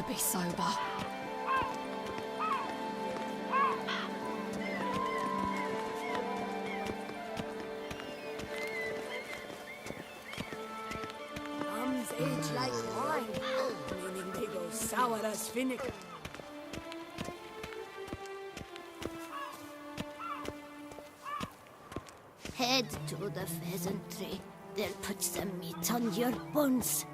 to be sober. Plums age like wine, meaning they go sour as vinegar. Head to the pheasantry. They'll put some meat on your bones.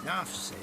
Enough said.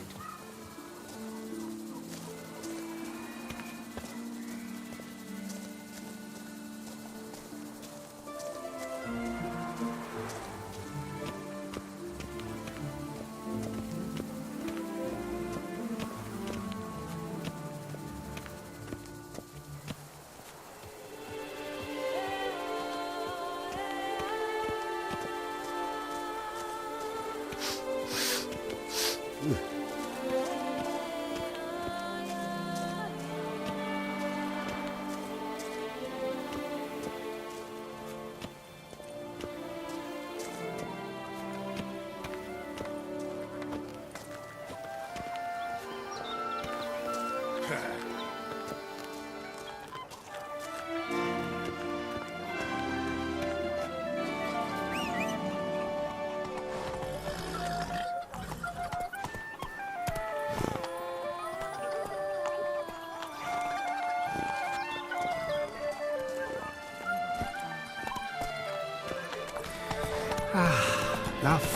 Enough.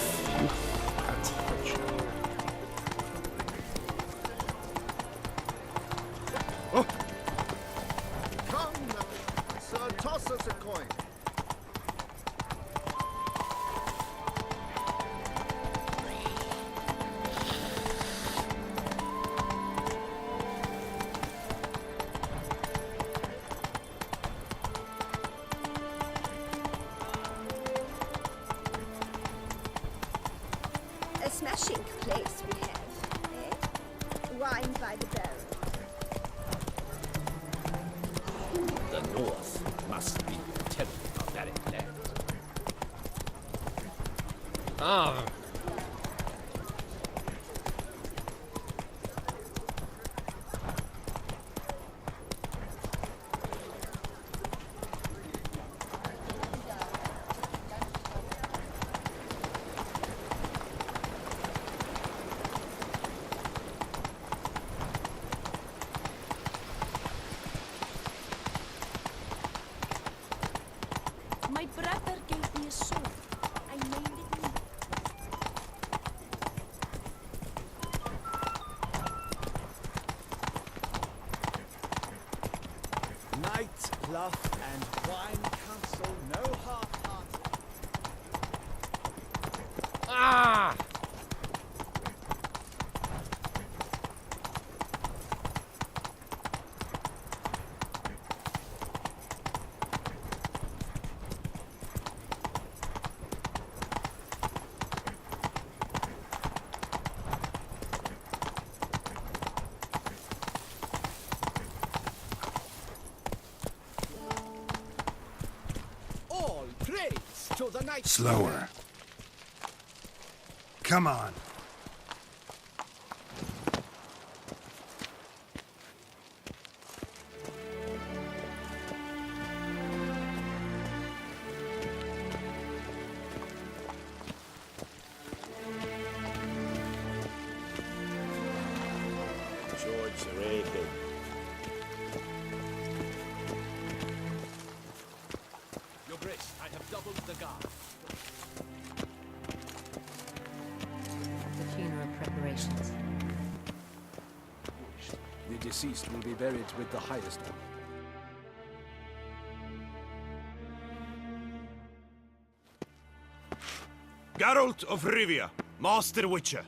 That's it. Oh! Come now, sir, toss us a coin. A smashing place we have, eh? Wine by the barrel. The North must be terribly barbaric land. Ah, My brother gave me a sword. I named it me. Knight, bluff, and wine council, no half-hearted. ah! All praise to the knight. Slower. Come on. George Reagan. Your Grace, I have doubled the guard. The funeral preparations. The deceased will be buried with the highest honor. Geralt of Rivia, Master Witcher.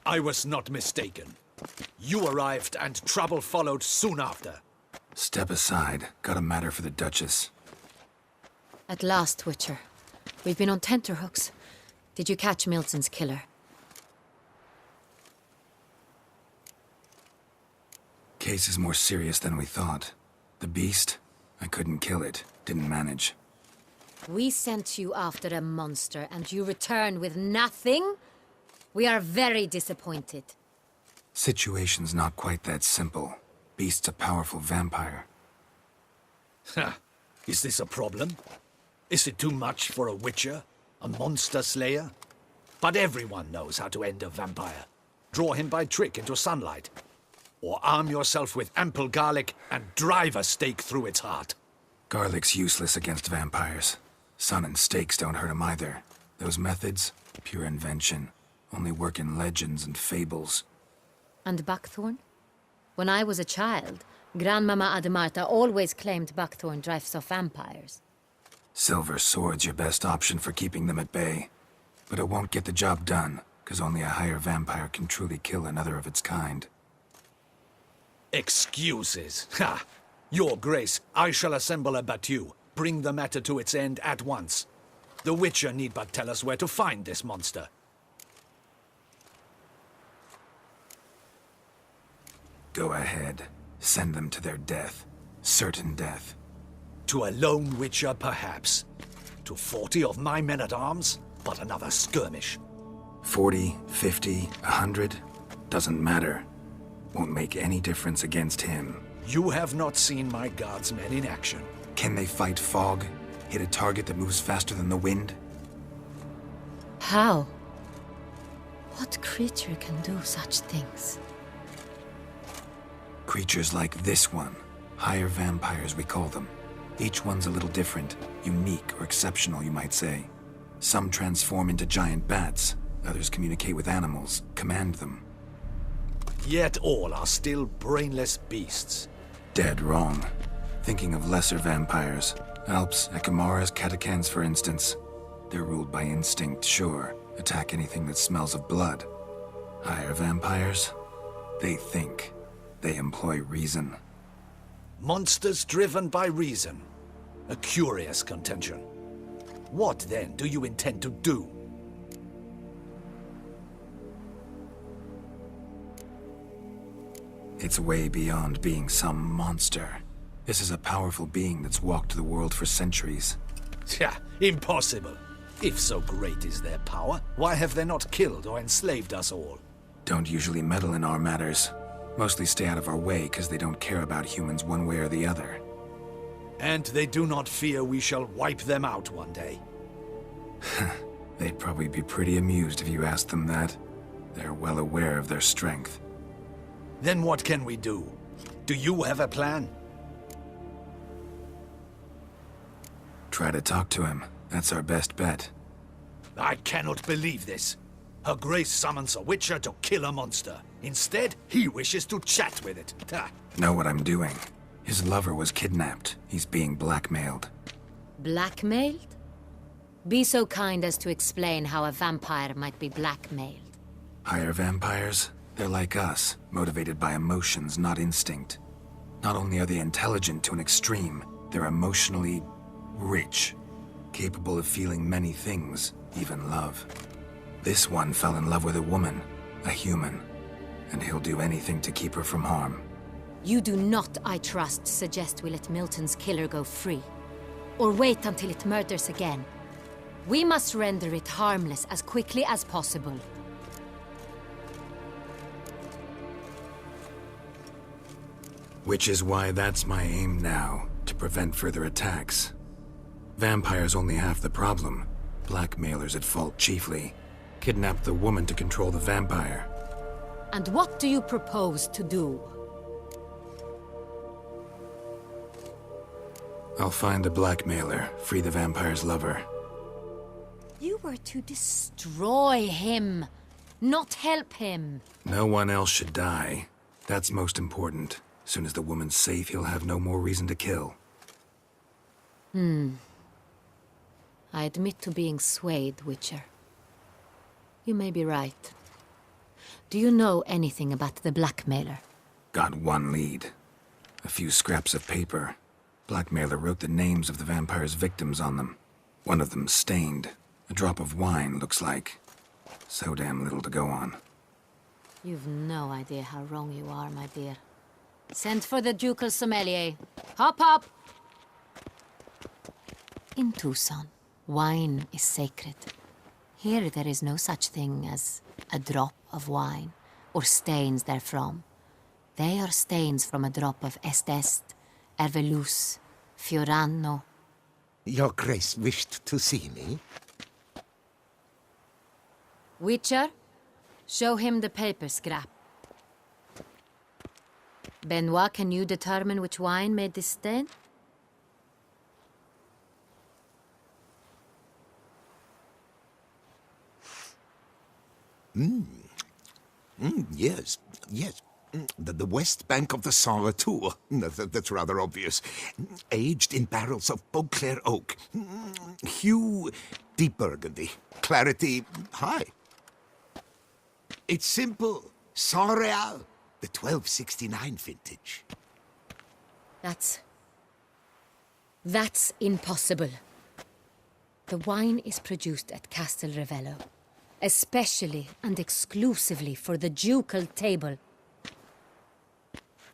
I was not mistaken. You arrived and trouble followed soon after. Step aside. Got a matter for the Duchess. At last, Witcher. We've been on tenterhooks. Did you catch Milton's killer? Case is more serious than we thought. The beast? I couldn't kill it. Didn't manage. We sent you after a monster, and you return with nothing? We are very disappointed. Situation's not quite that simple. Beast's a powerful vampire. Ha! Is this a problem? Is it too much for a witcher? A monster slayer? But everyone knows how to end a vampire. Draw him by trick into sunlight. Or arm yourself with ample garlic and drive a stake through its heart. Garlic's useless against vampires. Sun and stakes don't hurt him either. Those methods, pure invention. Only work in legends and fables. And buckthorn? When I was a child, Grandmama Ademarta always claimed buckthorn drives off vampires. Silver sword's your best option for keeping them at bay. But it won't get the job done, because only a higher vampire can truly kill another of its kind. Excuses. Ha! Your Grace, I shall assemble a battue. Bring the matter to its end at once. The Witcher need but tell us where to find this monster. Go ahead. Send them to their death. Certain death. To a lone Witcher, perhaps. To 40 of my men-at-arms, but another skirmish. 40, 50, 100? Doesn't matter. Won't make any difference against him. You have not seen my guardsmen in action. Can they fight fog? Hit a target that moves faster than the wind? How? What creature can do such things? Creatures like this one. Higher vampires, we call them. Each one's a little different. Unique or exceptional, you might say. Some transform into giant bats. Others communicate with animals, command them. Yet all are still brainless beasts. Dead wrong. Thinking of lesser vampires. Alps, Ekamaras, Catacans, for instance. They're ruled by instinct, sure. Attack anything that smells of blood. Higher vampires? They think. They employ reason. Monsters driven by reason. A curious contention. What, then, do you intend to do? It's way beyond being some monster. This is a powerful being that's walked the world for centuries. Yeah, impossible. If so great is their power, why have they not killed or enslaved us all? Don't usually meddle in our matters. Mostly stay out of our way because they don't care about humans one way or the other. And they do not fear we shall wipe them out one day. They'd probably be pretty amused if you asked them that. They're well aware of their strength. Then what can we do? Do you have a plan? Try to talk to him. That's our best bet. I cannot believe this. Her Grace summons a Witcher to kill a monster. Instead, he wishes to chat with it. Ha. Know what I'm doing. His lover was kidnapped. He's being blackmailed. Blackmailed? Be so kind as to explain how a vampire might be blackmailed. Higher vampires? They're like us, motivated by emotions, not instinct. Not only are they intelligent to an extreme, they're emotionally rich, capable of feeling many things, even love. This one fell in love with a woman, a human, and he'll do anything to keep her from harm. You do not, I trust, suggest we let Milton's killer go free. Or wait until it murders again. We must render it harmless as quickly as possible. Which is why that's my aim now, to prevent further attacks. Vampires only half the problem. Blackmailers at fault chiefly. Kidnap the woman to control the vampire. And what do you propose to do? I'll find the blackmailer, free the vampire's lover. You were to destroy him, not help him. No one else should die. That's most important. Soon as the woman's safe, he'll have no more reason to kill. I admit to being swayed, Witcher. You may be right. Do you know anything about the blackmailer? Got one lead. A few scraps of paper. Blackmailer wrote the names of the vampire's victims on them. One of them stained. A drop of wine, looks like. So damn little to go on. You've no idea how wrong you are, my dear. Send for the ducal sommelier. Hop, hop! In Tucson, wine is sacred. Here there is no such thing as a drop of wine, or stains therefrom. They are stains from a drop of Est, Ervelus, Fiorano. Your Grace wished to see me? Witcher, show him the paper scrap. Benoit, can you determine which wine made this stain? Yes, yes. The west bank of the Saint Retour. That's rather obvious. Aged in barrels of Beauclair oak. Hue, deep burgundy. Clarity, high. It's simple. Saint Real, the 1269 vintage. That's impossible. The wine is produced at Castel Ravello, especially and exclusively for the ducal table.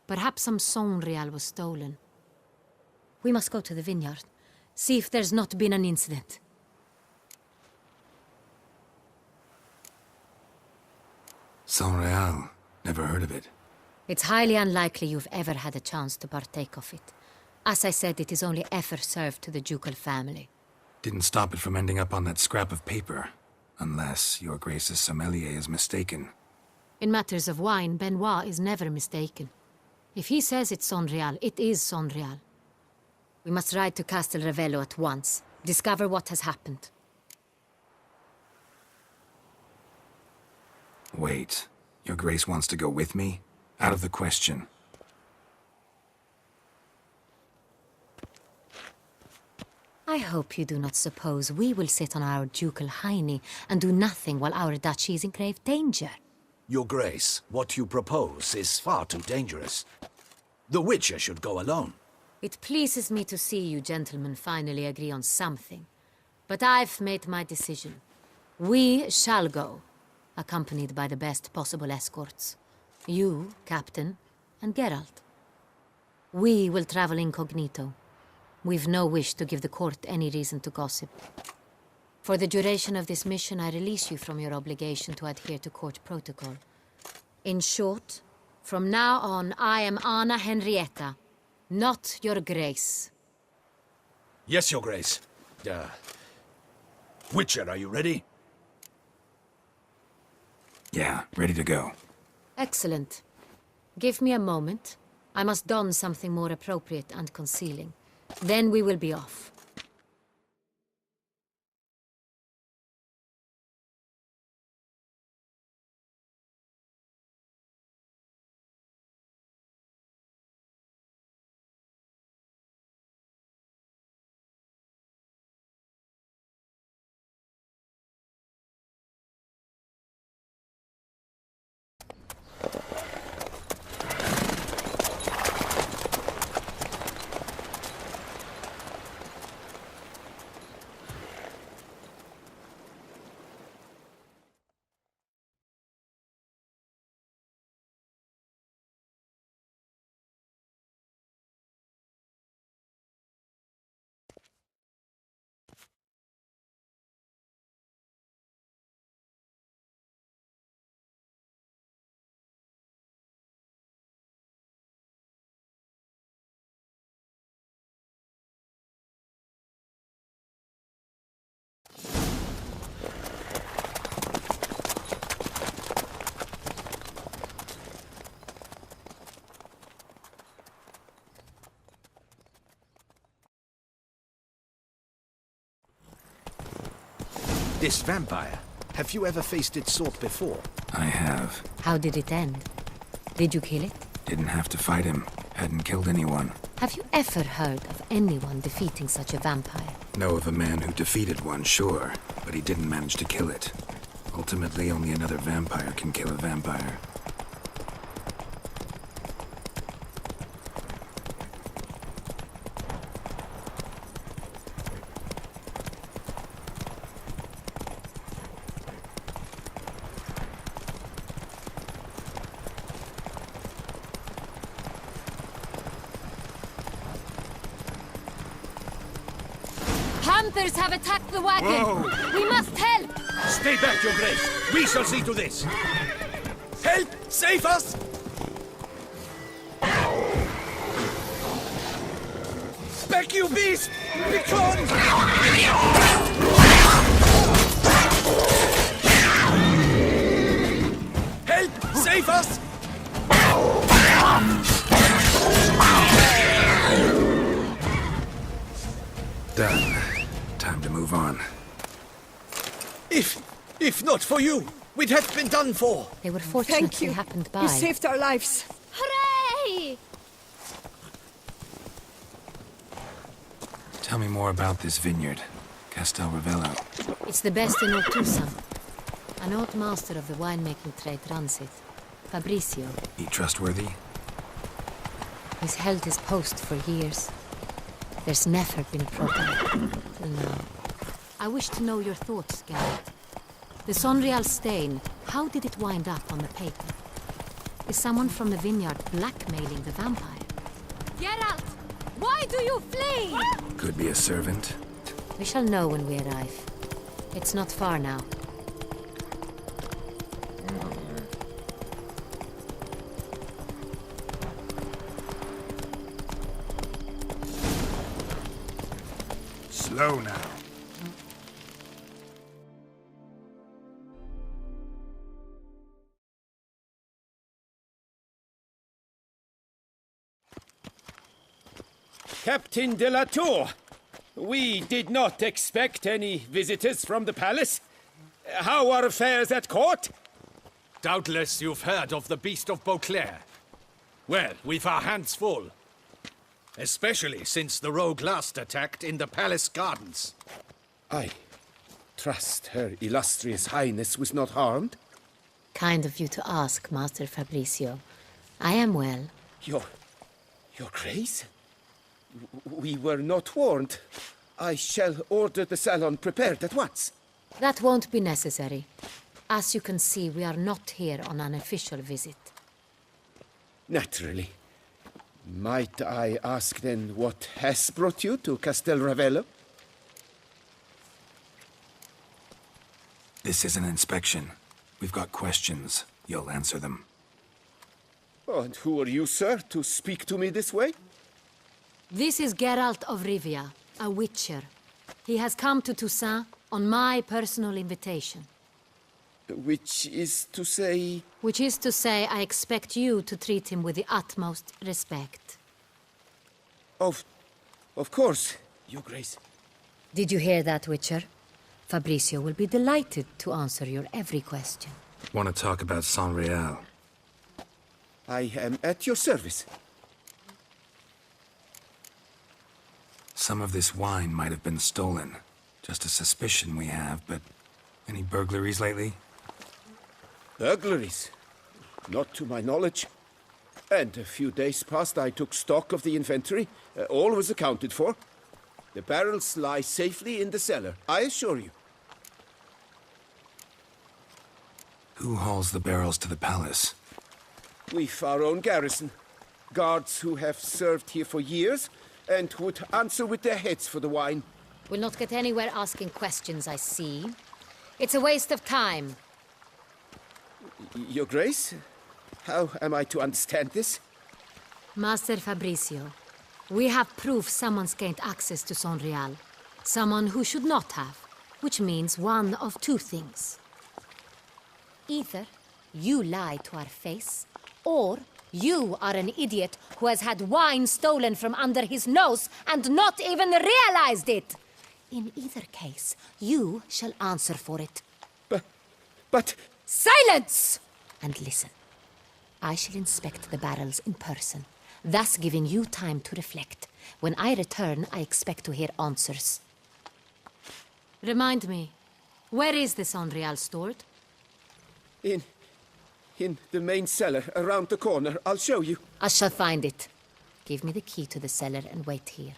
Perhaps some Saint Real was stolen. We must go to the vineyard, see if there's not been an incident. Saint Real. Never heard of it. It's highly unlikely you've ever had a chance to partake of it. As I said, it is only ever served to the ducal family. Didn't stop it from ending up on that scrap of paper. Unless your Grace's sommelier is mistaken. In matters of wine, Benoit is never mistaken. If he says it's Saint Real, it is Saint Real. We must ride to Castel Ravello at once. Discover what has happened. Wait. Your Grace wants to go with me? Out of the question. I hope you do not suppose we will sit on our ducal hiney and do nothing while our duchy is in grave danger. Your Grace, what you propose is far too dangerous. The Witcher should go alone. It pleases me to see you gentlemen finally agree on something. But I've made my decision. We shall go, accompanied by the best possible escorts. You, Captain, and Geralt. We will travel incognito. We've no wish to give the court any reason to gossip. For the duration of this mission, I release you from your obligation to adhere to court protocol. In short, from now on, I am Anna Henrietta, not your Grace. Yes, Your Grace. Witcher, are you ready? Yeah, ready to go. Excellent. Give me a moment. I must don something more appropriate and concealing. Then we will be off. This vampire, have you ever faced its sort before? I have. How did it end? Did you kill it? Didn't have to fight him. Hadn't killed anyone. Have you ever heard of anyone defeating such a vampire? Know of a man who defeated one, sure, but he didn't manage to kill it. Ultimately, only another vampire can kill a vampire. Panthers have attacked the wagon! We must help! Stay back, Your Grace. We shall see to this. Help! Save us! Back, you beast! Begone! Help! Save us! Done. Time to move on. If not for you, we'd have been done for. They were Thank fortunately you. happened by. You saved our lives. Hooray! Tell me more about this vineyard, Castel Ravello. It's the best in Ortusa. An old master of the winemaking trade runs it. Fabrizio. He trustworthy? He's held his post for years. There's never been a problem, till now. I wish to know your thoughts, Geralt. The Sonreal stain, how did it wind up on the paper? Is someone from the vineyard blackmailing the vampire? Geralt! Why do you flee? Could be a servant. We shall know when we arrive. It's not far now. Slow now. Captain de la Tour, we did not expect any visitors from the palace. How are affairs at court? Doubtless you've heard of the Beast of Beauclair. Well, we've our hands full. Especially since the rogue last attacked in the palace gardens. I trust Her Illustrious Highness was not harmed. Kind of you to ask, Master Fabrizio. I am well. Your Grace? We were not warned. I shall order the salon prepared at once. That won't be necessary. As you can see, we are not here on an official visit. Naturally. Might I ask then what has brought you to Castel Ravello? This is an inspection. We've got questions. You'll answer them. Oh, and who are you, sir, to speak to me this way? This is Geralt of Rivia, a witcher. He has come to Toussaint on my personal invitation. Which is to say... Which is to say, I expect you to treat him with the utmost respect. Of course, Your Grace. Did you hear that, Witcher? Fabrizio will be delighted to answer your every question. Want to talk about Sonreal? I am at your service. Some of this wine might have been stolen. Just a suspicion we have, but any burglaries lately? Burglaries? Not to my knowledge. And a few days past I took stock of the inventory. All was accounted for. The barrels lie safely in the cellar, I assure you. Who hauls the barrels to the palace? We've our own garrison. Guards who have served here for years and would answer with their heads for the wine. We'll not get anywhere asking questions, I see. It's a waste of time. Your Grace? How am I to understand this? Master Fabrizio, we have proof someone's gained access to Sonreal. Someone who should not have, which means one of two things. Either you lie to our face, or you are an idiot who has had wine stolen from under his nose and not even realized it. In either case, you shall answer for it. But... Silence! And listen. I shall inspect the barrels in person, thus giving you time to reflect. When I return, I expect to hear answers. Remind me, where is the Sonreal stored? In the main cellar, around the corner. I'll show you. I shall find it. Give me the key to the cellar and wait here.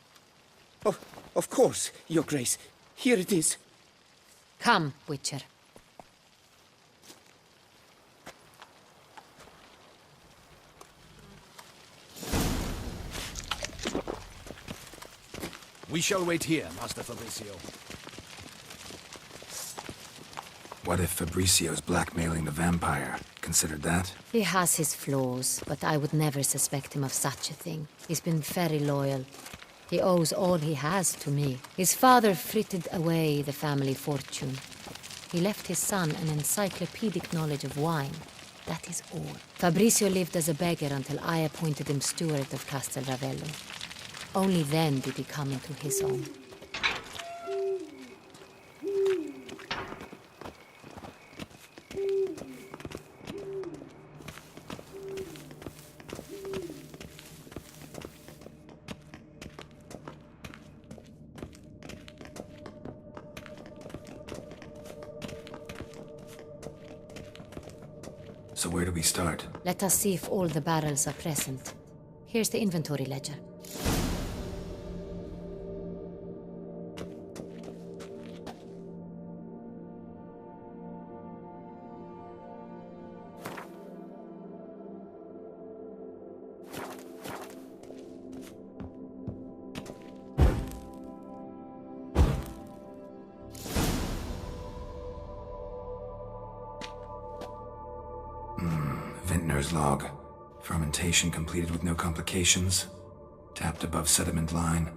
Oh, of course, Your Grace. Here it is. Come, Witcher. We shall wait here, Master Fabricio. What if Fabricio's blackmailing the vampire? Considered that? He has his flaws, but I would never suspect him of such a thing. He's been very loyal. He owes all he has to me. His father frittered away the family fortune. He left his son an encyclopedic knowledge of wine. That is all. Fabricio lived as a beggar until I appointed him steward of Castel Ravello. Only then did he come into his own. So where do we start? Let us see if all the barrels are present. Here's the inventory ledger. Vintner's log. Fermentation completed with no complications. Tapped above sediment line.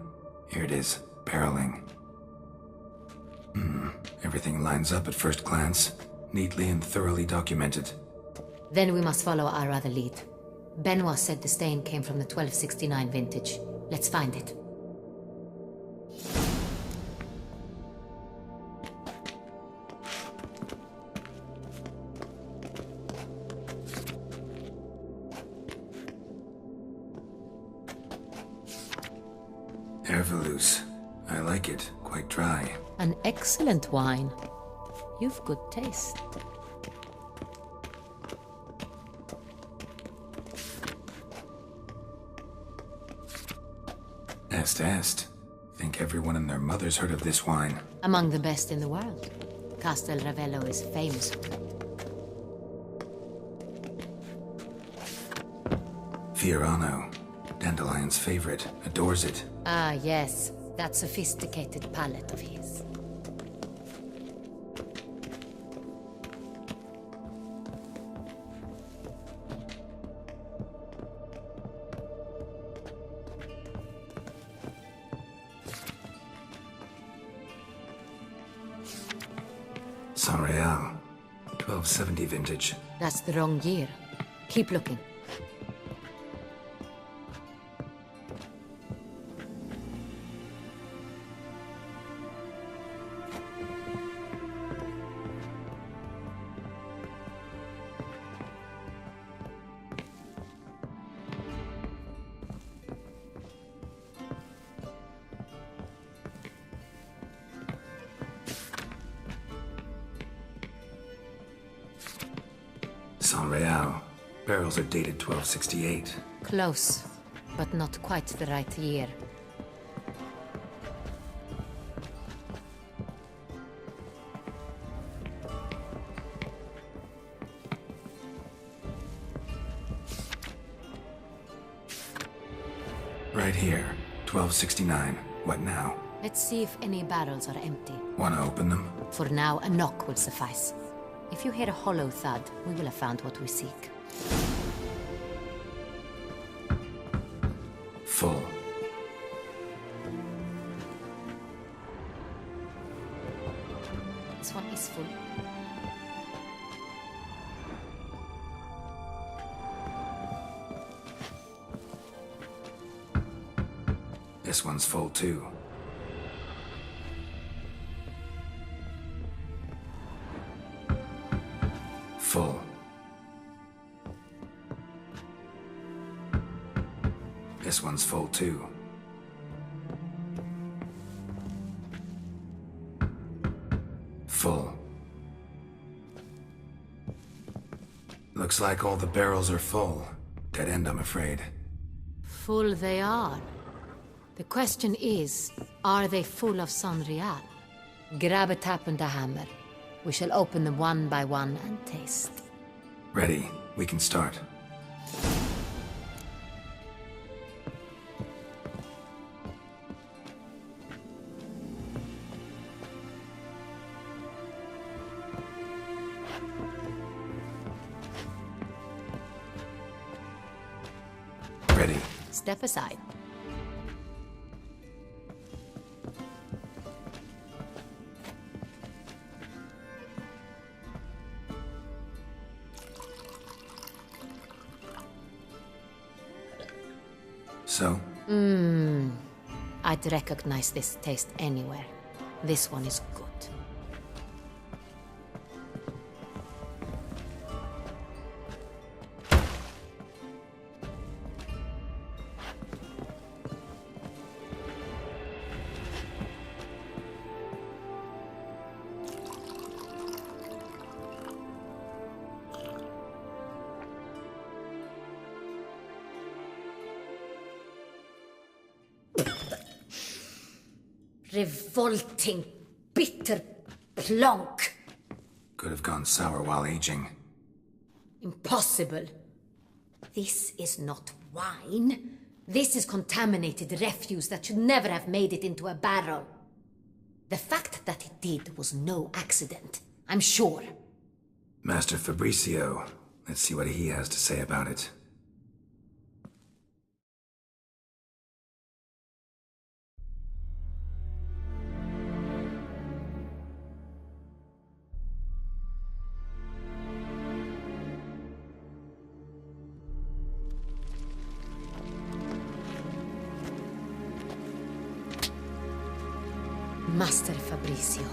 Here it is. Barreling. Everything lines up at first glance. Neatly and thoroughly documented. Then we must follow our other lead. Benoit said the stain came from the 1269 vintage. Let's find it. Ervelus. I like it. Quite dry. An excellent wine. You've good taste. Est. Think everyone and their mother's heard of this wine. Among the best in the world. Castel Ravello is famous for it. Fiorano. Dandelion's favorite. Adores it. Ah, yes. That sophisticated palate of his. San Real. 1270 vintage. That's the wrong year. Keep looking. San Real. Barrels are dated 1268. Close, but not quite the right year. Right here. 1269. What now? Let's see if any barrels are empty. Wanna open them? For now, a knock will suffice. If you hear a hollow thud, we will have found what we seek. Full. This one is full. This one's full too. Full. This one's full too. Full. Looks like all the barrels are full. Dead end, I'm afraid. Full they are. The question is, are they full of Sangreal? Grab a tap and a hammer. We shall open them one by one and taste. Ready. We can start. Ready. Step aside. So? I'd recognize this taste anywhere. This one is good. Revolting, bitter plonk. Could have gone sour while aging. Impossible. This is not wine. This is contaminated refuse that should never have made it into a barrel. The fact that it did was no accident, I'm sure. Master Fabricio. Let's see what he has to say about it. Master Fabricio,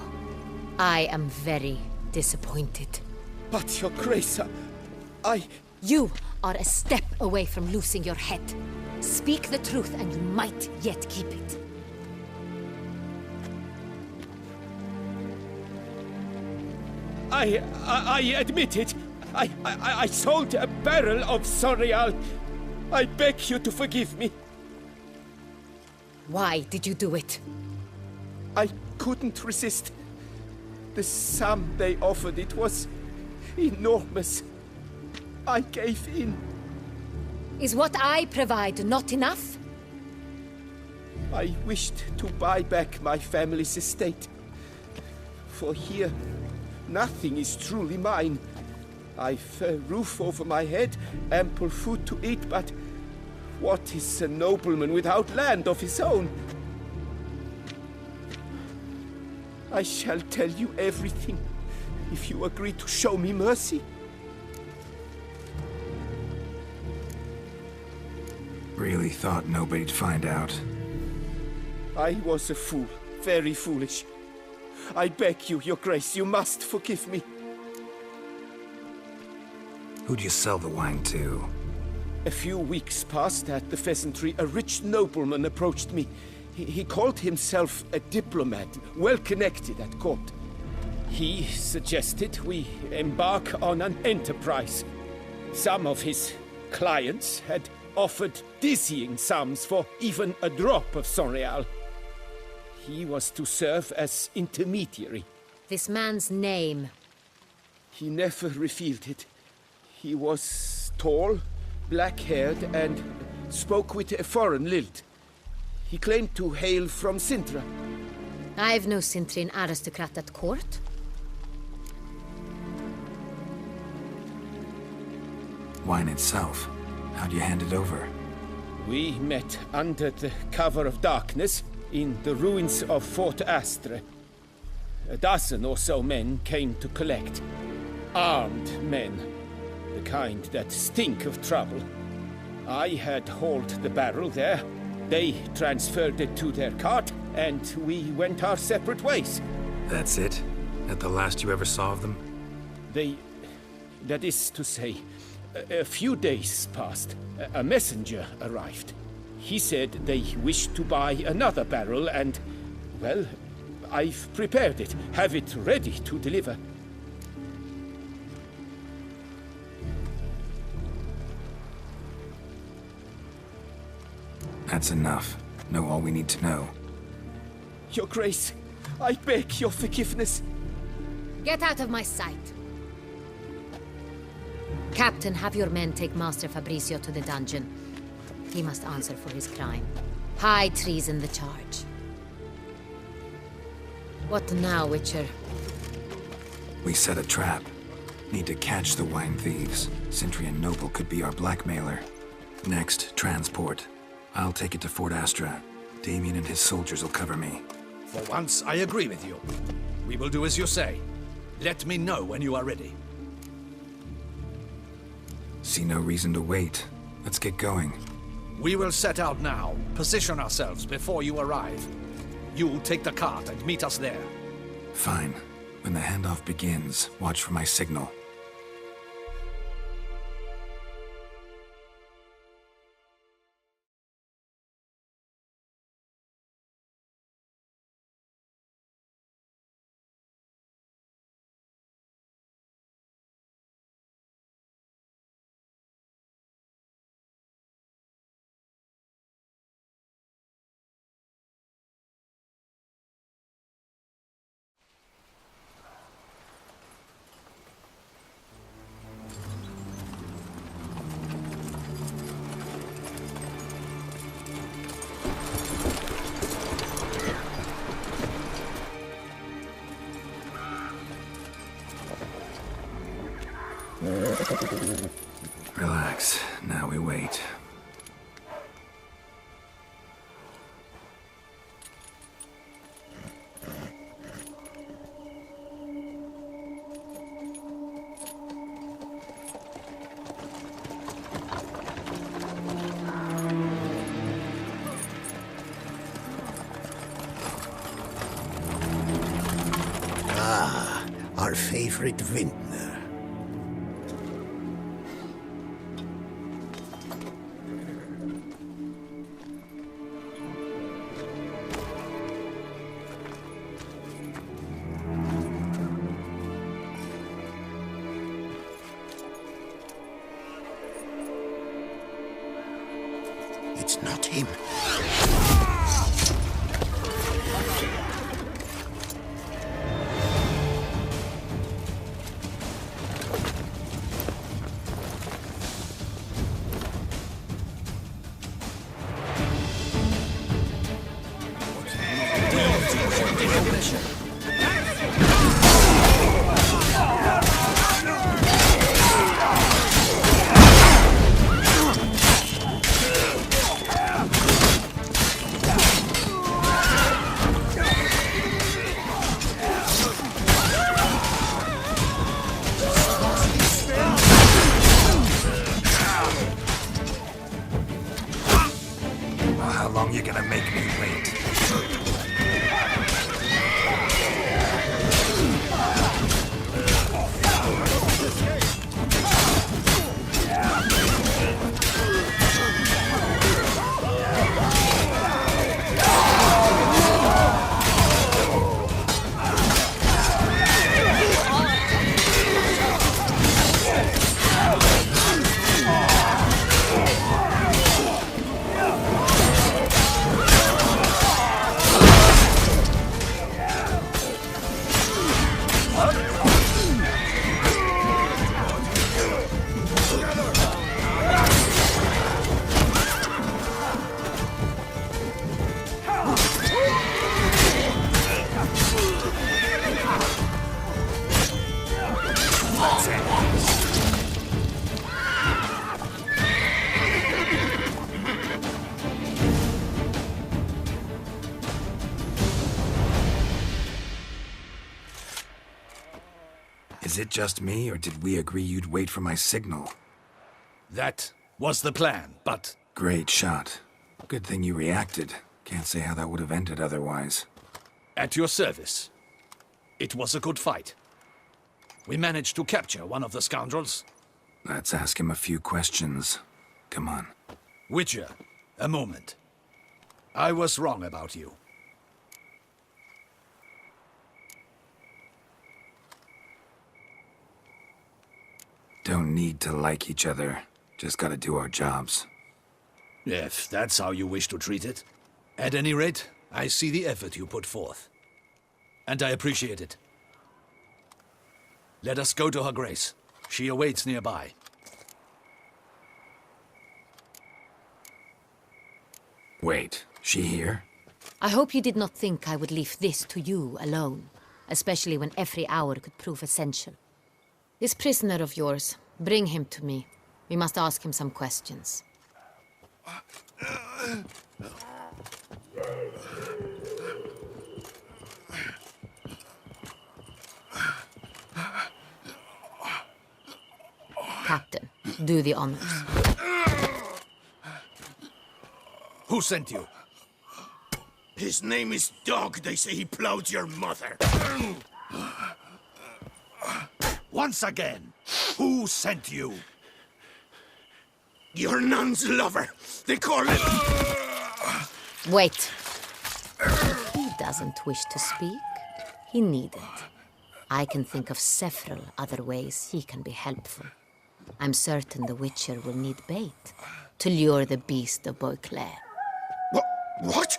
I am very disappointed. But, Your Grace, You are a step away from losing your head. Speak the truth and you might yet keep it. I admit it. I sold a barrel of Sangreal. I beg you to forgive me. Why did you do it? I couldn't resist. The sum they offered, it was enormous. I gave in. Is what I provide not enough? I wished to buy back my family's estate. For here, nothing is truly mine. I've a roof over my head, ample food to eat, but what is a nobleman without land of his own? I shall tell you everything, if you agree to show me mercy. Really thought nobody'd find out. I was a fool, very foolish. I beg you, Your Grace, you must forgive me. Who'd you sell the wine to? A few weeks past at the Pheasantry, a rich nobleman approached me. He called himself a diplomat, well connected at court. He suggested we embark on an enterprise. Some of his clients had offered dizzying sums for even a drop of Sangreal. He was to serve as intermediary. This man's name? He never revealed it. He was tall, black-haired, and spoke with a foreign lilt. He claimed to hail from Sintra. I've no Sintrian aristocrat at court. Wine itself. How'd you hand it over? We met under the cover of darkness in the ruins of Fort Astre. A dozen or so men came to collect. Armed men. The kind that stink of trouble. I had hauled the barrel there. They transferred it to their cart, and we went our separate ways. That's it? That the last you ever saw of them? That is to say, a few days passed. A messenger arrived. He said they wished to buy another barrel and, well, I've prepared it, have it ready to deliver. That's enough. Know all we need to know. Your Grace, I beg your forgiveness. Get out of my sight. Captain, have your men take Master Fabrizio to the dungeon. He must answer for his crime. High treason the charge. What now, Witcher? We set a trap. Need to catch the wine thieves. Sentry and Noble could be our blackmailer. Next, transport. I'll take it to Fort Astra. Damien and his soldiers will cover me. For once, I agree with you. We will do as you say. Let me know when you are ready. See no reason to wait. Let's get going. We will set out now. Position ourselves before you arrive. You take the cart and meet us there. Fine. When the handoff begins, watch for my signal. Relax. Now we wait. Ah, our favorite vintner. It's not him. How long you gonna make me wait? Is it just me, or did we agree you'd wait for my signal? That was the plan, but... Great shot. Good thing you reacted. Can't say how that would have ended otherwise. At your service. It was a good fight. We managed to capture one of the scoundrels. Let's ask him a few questions. Come on. Witcher, a moment. I was wrong about you. Don't need to like each other. Just gotta do our jobs. If that's how you wish to treat it. At any rate, I see the effort you put forth. And I appreciate it. Let us go to her grace. She awaits nearby. Wait, she here? I hope you did not think I would leave this to you alone, especially when every hour could prove essential. This prisoner of yours, bring him to me. We must ask him some questions. Captain, do the honors. Who sent you? His name is Dog. They say he plowed your mother. Once again, who sent you? Your nun's lover. They call him... Wait. If he doesn't wish to speak, he needn't. I can think of several other ways he can be helpful. I'm certain the Witcher will need bait to lure the beast of Beauclair. What?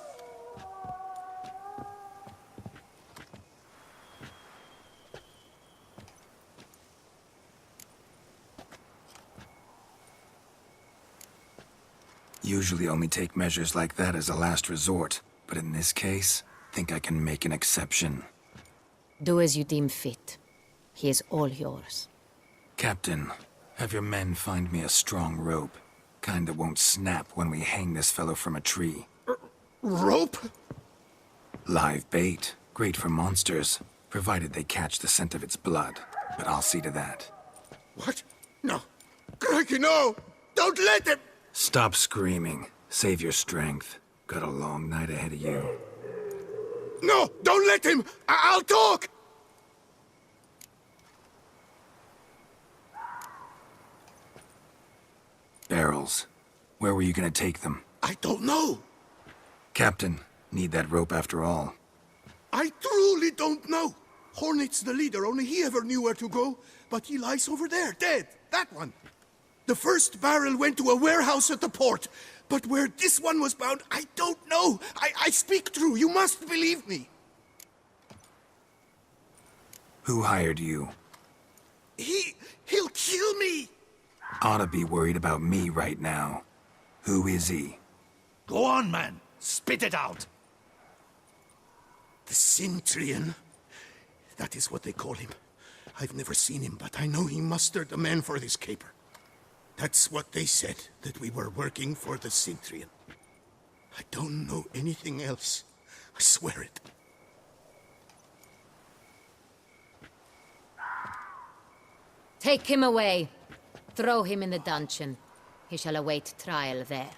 Usually only take measures like that as a last resort, but in this case, think I can make an exception. Do as you deem fit. He is all yours. Captain, have your men find me a strong rope. Kind that won't snap when we hang this fellow from a tree. Rope? Live bait. Great for monsters, provided they catch the scent of its blood. But I'll see to that. What? No. Crikey, no! Don't let him! Stop screaming. Save your strength. Got a long night ahead of you. No! Don't let him! I'll talk! Barrels. Where were you gonna take them? I don't know. Captain, need that rope after all. I truly don't know. Hornet's the leader, only he ever knew where to go. But he lies over there, dead. That one. The first barrel went to a warehouse at the port. But where this one was bound, I don't know. I speak true. You must believe me. Who hired you? He'll kill me. Ought to be worried about me right now. Who is he? Go on, man. Spit it out. The Cintrian. That is what they call him. I've never seen him, but I know he mustered the men for this caper. That's what they said, that we were working for the Cintrian. I don't know anything else. I swear it. Take him away. Throw him in the dungeon. He shall await trial there.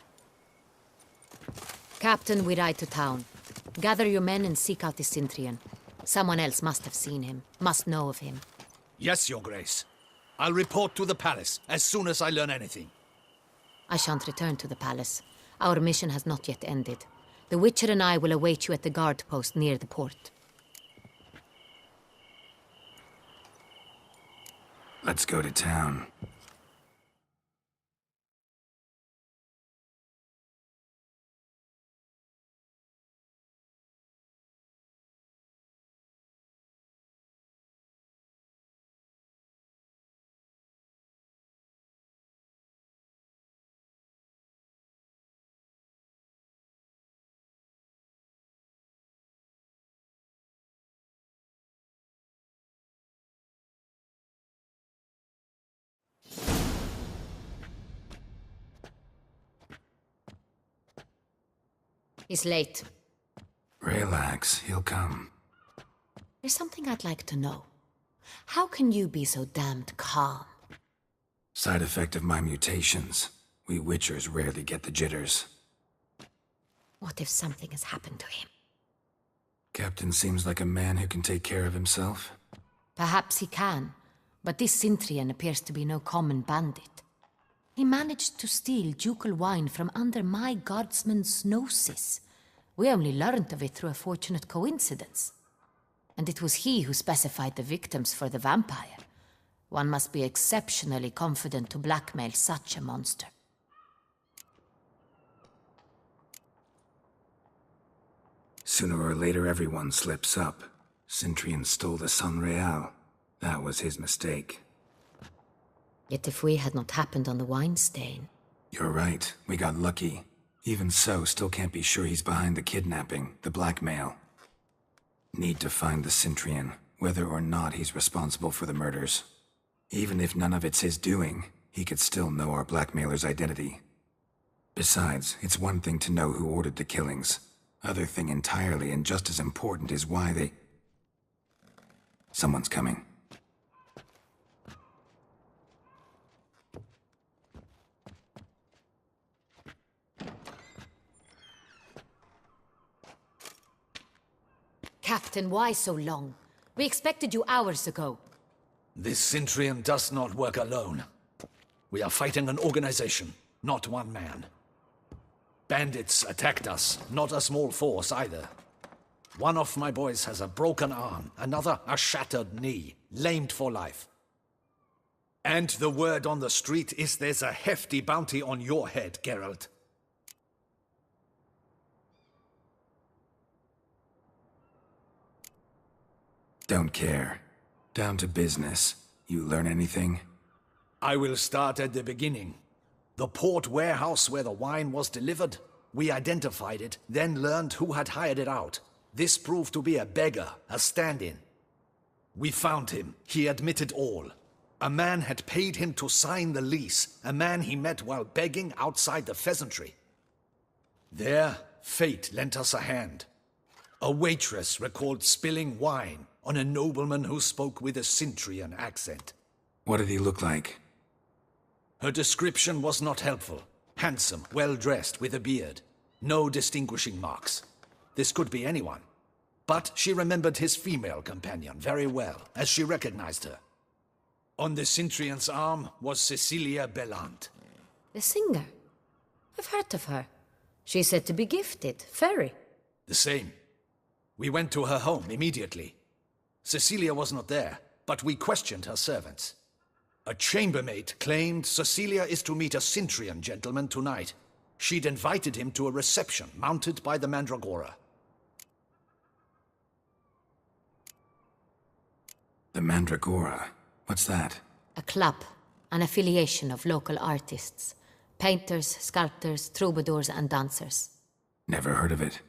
Captain, we ride to town. Gather your men and seek out the Cintrian. Someone else must have seen him, must know of him. Yes, Your Grace. I'll report to the palace as soon as I learn anything. I shan't return to the palace. Our mission has not yet ended. The Witcher and I will await you at the guard post near the port. Let's go to town. He's late. Relax, he'll come. There's something I'd like to know. How can you be so damned calm? Side effect of my mutations. We Witchers rarely get the jitters. What if something has happened to him? Captain seems like a man who can take care of himself. Perhaps he can, but this Cintrian appears to be no common bandit. He managed to steal ducal wine from under my guardsman's noses. We only learned of it through a fortunate coincidence. And it was he who specified the victims for the vampire. One must be exceptionally confident to blackmail such a monster. Sooner or later, everyone slips up. Cintrian stole the San Real. That was his mistake. Yet if we had not happened on the wine stain... You're right. We got lucky. Even so, still can't be sure he's behind the kidnapping, the blackmail. Need to find the Cintrian, whether or not he's responsible for the murders. Even if none of it's his doing, he could still know our blackmailer's identity. Besides, it's one thing to know who ordered the killings. Other thing entirely, and just as important, is why they... Someone's coming. Captain, why so long? We expected you hours ago. This Cintrian does not work alone. We are fighting an organization, not one man. Bandits attacked us, not a small force either. One of my boys has a broken arm, another a shattered knee, lamed for life. And the word on the street is there's a hefty bounty on your head, Geralt. Don't care. Down to business. You learn anything? I will start at the beginning. The port warehouse where the wine was delivered. We identified it, then learned who had hired it out. This proved to be a beggar, a stand-in. We found him. He admitted all. A man had paid him to sign the lease, a man he met while begging outside the pheasantry. There, fate lent us a hand. A waitress recalled spilling wine on a nobleman who spoke with a Cintrian accent. What did he look like? Her description was not helpful. Handsome, well-dressed, with a beard. No distinguishing marks. This could be anyone. But she remembered his female companion very well, as she recognized her. On the Cintrian's arm was Cecilia Bellant. The singer? I've heard of her. She's said to be gifted, fairy. The same. We went to her home immediately. Cecilia was not there, but we questioned her servants. A chambermaid claimed Cecilia is to meet a Cintrian gentleman tonight. She'd invited him to a reception mounted by the Mandragora. The Mandragora? What's that? A club, an affiliation of local artists. Painters, sculptors, troubadours and dancers. Never heard of it.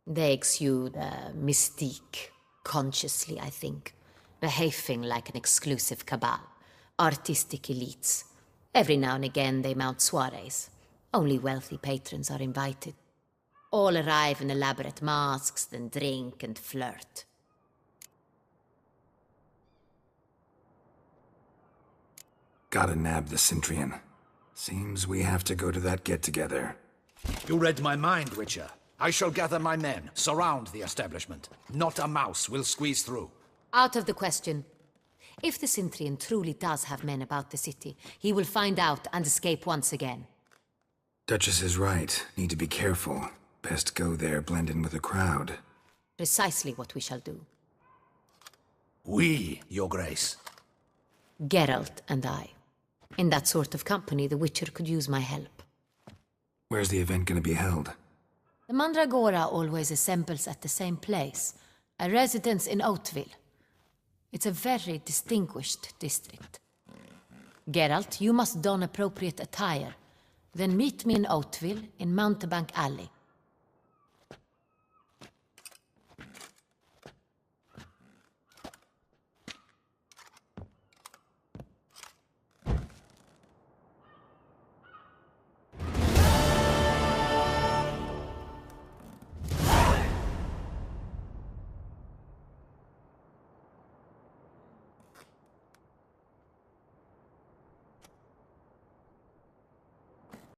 They exude mystique, consciously, I think. Behaving like an exclusive cabal. Artistic elites. Every now and again they mount soirees. Only wealthy patrons are invited. All arrive in elaborate masks, then drink and flirt. Gotta nab the Cintrian. Seems we have to go to that get-together. You read my mind, Witcher. I shall gather my men, surround the establishment. Not a mouse will squeeze through. Out of the question. If the Cintrian truly does have men about the city, he will find out and escape once again. Duchess is right. Need to be careful. Best go there, blend in with the crowd. Precisely what we shall do. We, Your Grace. Geralt and I. In that sort of company, the Witcher could use my help. Where's the event gonna be held? The Mandragora always assembles at the same place, a residence in Oatville. It's a very distinguished district. Geralt, you must don appropriate attire. Then meet me in Oatville, in Mountebank Alley.